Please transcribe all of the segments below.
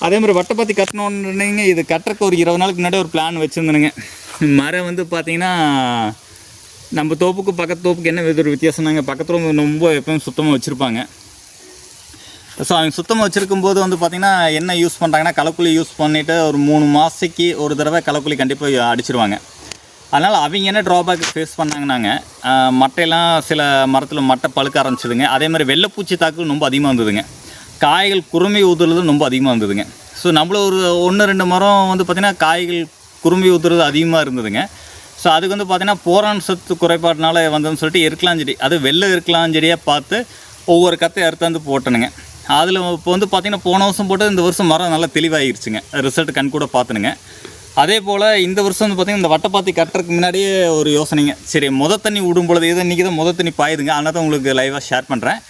அதே மாதிரி வட்டைப்பாத்தி கட்டணுன்னுங்க, இது கட்டுறக்கு ஒரு 20 நாளுக்கு முன்னாடி ஒரு பிளான் வச்சுருந்தேனுங்க. மரம் வந்து பார்த்திங்கன்னா நம்ம தோப்புக்கு பக்கத்து தோப்புக்கு என்ன ஒரு வித்தியாசம்னாங்க, பக்கத்தில் ரொம்ப எப்பவும் சுத்தமாக வச்சுருப்பாங்க. ஸோ அவங்க சுத்தமாக வச்சுருக்கும்போது வந்து பார்த்திங்கன்னா என்ன யூஸ் பண்ணுறாங்கன்னா, களைக்கொல்லி யூஸ் பண்ணிவிட்டு ஒரு 3 மாதத்துக்கு ஒரு தடவை களைக்கொல்லி கண்டிப்பாக அடிச்சிருவாங்க. அதனால் அவங்க என்ன ட்ராபேக் ஃபேஸ் பண்ணாங்கன்னாங்க, மட்டையெல்லாம் சில மரத்தில் மட்டை பழுக்க ஆரம்பிச்சிதுங்க. அதே மாதிரி வெள்ளைப்பூச்சி தாக்குதல் ரொம்ப அதிகமாக இருந்ததுங்க. காய்கள் குருமை ஊதுறது ரொம்ப அதிகமாக இருந்ததுங்க. ஸோ நம்மள ஒரு 1-2 மரம் வந்து பார்த்திங்கன்னா காய்கள் குருமை ஊதுறது அதிகமாக இருந்ததுங்க. ஸோ அதுக்கு வந்து பார்த்திங்கன்னா போரான் சத்து குறைபாட்டினால வந்ததுன்னு சொல்லிட்டு எருக்கலாஞ்செடி, அது வெள்ளை எருக்கலாஞ்செடியாக பார்த்து ஒவ்வொரு கத்தை அறுத்தாந்து போட்டணுங்க. அதில் இப்போ வந்து பார்த்திங்கன்னா போன வருஷம் போட்டு இந்த வருஷம் மரம் நல்லா தெளிவாகிருச்சுங்க. ரிசல்ட் கண் கூட பார்த்துனுங்க. அதே போல் இந்த வருஷம் வந்து பார்த்திங்கன்னா இந்த வட்டைப்பாத்தி கட்டுறதுக்கு முன்னாடியே ஒரு யோசனைங்க, சரி தண்ணி விடும் பொழுது இது இன்றைக்கி தான் தண்ணி பாயுதுங்க, அதனால் தான் உங்களுக்கு லைவாக ஷேர் பண்ணுறேன்.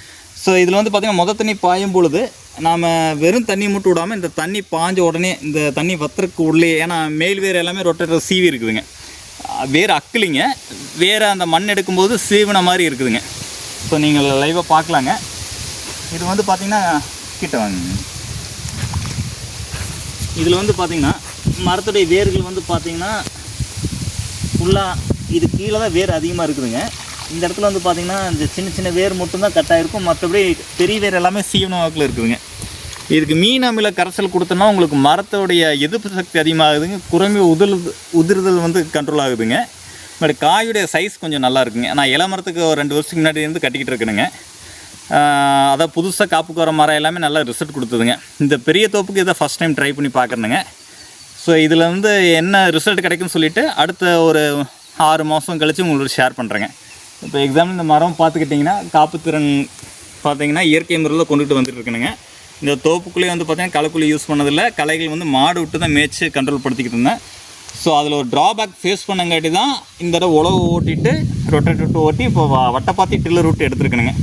ஸோ இதில் வந்து பார்த்திங்கன்னா தண்ணி பாயும் பொழுது நாம் வெறும் தண்ணி மட்டும் விடாமல் இந்த தண்ணி பாஞ்ச உடனே இந்த தண்ணி வத்துறதுக்கு உள்ளே, ஏன்னா மேல் வேறு எல்லாமே ரொட்டேட்டர் சீவி இருக்குதுங்க, வேறு அக்கிலிங்க, வேறு அந்த மண் எடுக்கும்போது சீவின மாதிரி இருக்குதுங்க. ஸோ நீங்கள் லைவாக பார்க்கலாங்க. இது வந்து பார்த்திங்கன்னா கிட்ட வாங்க, இதில் வந்து பார்த்திங்கன்னா மரத்துடைய வேர்கள் வந்து பார்த்திங்கன்னா ஃபுல்லாக இது கீழே தான் வேர் அதிகமாக இருக்குதுங்க. இந்த இடத்துல வந்து பார்த்திங்கன்னா இந்த சின்ன சின்ன வேர் மட்டும்தான் கட்டாயிருக்கும், மற்றபடி பெரிய வேர் எல்லாமே சீவன வாக்கில் இருக்குதுங்க. இதுக்கு மீன் அமில கரைசல் கொடுத்தோன்னா உங்களுக்கு மரத்தோடைய எதிர்ப்பு சக்தி அதிகமாகுதுங்க, குறைமை உதிர்தல் வந்து கண்ட்ரோல் ஆகுதுங்க. பட் காயுடைய சைஸ் கொஞ்சம் நல்லா இருக்குங்க. நான் இலை மரத்துக்கு ஒரு 2 வருஷத்துக்கு முன்னாடி இருந்து கட்டிக்கிட்டு இருக்கேனுங்க. அதான் புதுசாக காப்புக்கு வர மரம் எல்லாமே நல்லா ரிசல்ட் கொடுத்ததுங்க. இந்த பெரிய தோப்புக்கு இதை ஃபஸ்ட் டைம் ட்ரை பண்ணி பார்க்குறேனுங்க. ஸோ இதில் வந்து என்ன ரிசல்ட் கிடைக்குன்னு சொல்லிவிட்டு அடுத்த ஒரு 6 மாதம் கழித்து உங்களுக்கு ஷேர் பண்ணுறேங்க. இப்போ எக்ஸாம்பிள் இந்த மரம் பார்த்துக்கிட்டிங்கன்னா காப்புத்திறன் பார்த்திங்கன்னா இயற்கை முறையில் கொண்டுட்டு வந்துட்டு இருக்கணுங்க. இந்த தோப்புக்குள்ளேயே வந்து பார்த்திங்கன்னா களைக்கொல்லி யூஸ் பண்ணதில்லை, களைகள் வந்து மாடு விட்டு தான் மேய்ச்சி கண்ட்ரோல் படுத்திக்கிட்டு இருந்தேன். ஸோ அதில் ஒரு ட்ராபேக் ஃபேஸ் பண்ணங்காட்டி தான் இந்த தடவை உழவு ஓட்டிட்டு ரொட்டேட் விட்டு ஓட்டி இப்போ வட்டைப்பாத்தி டில்லர் விட்டு எடுத்துருக்கணுங்க.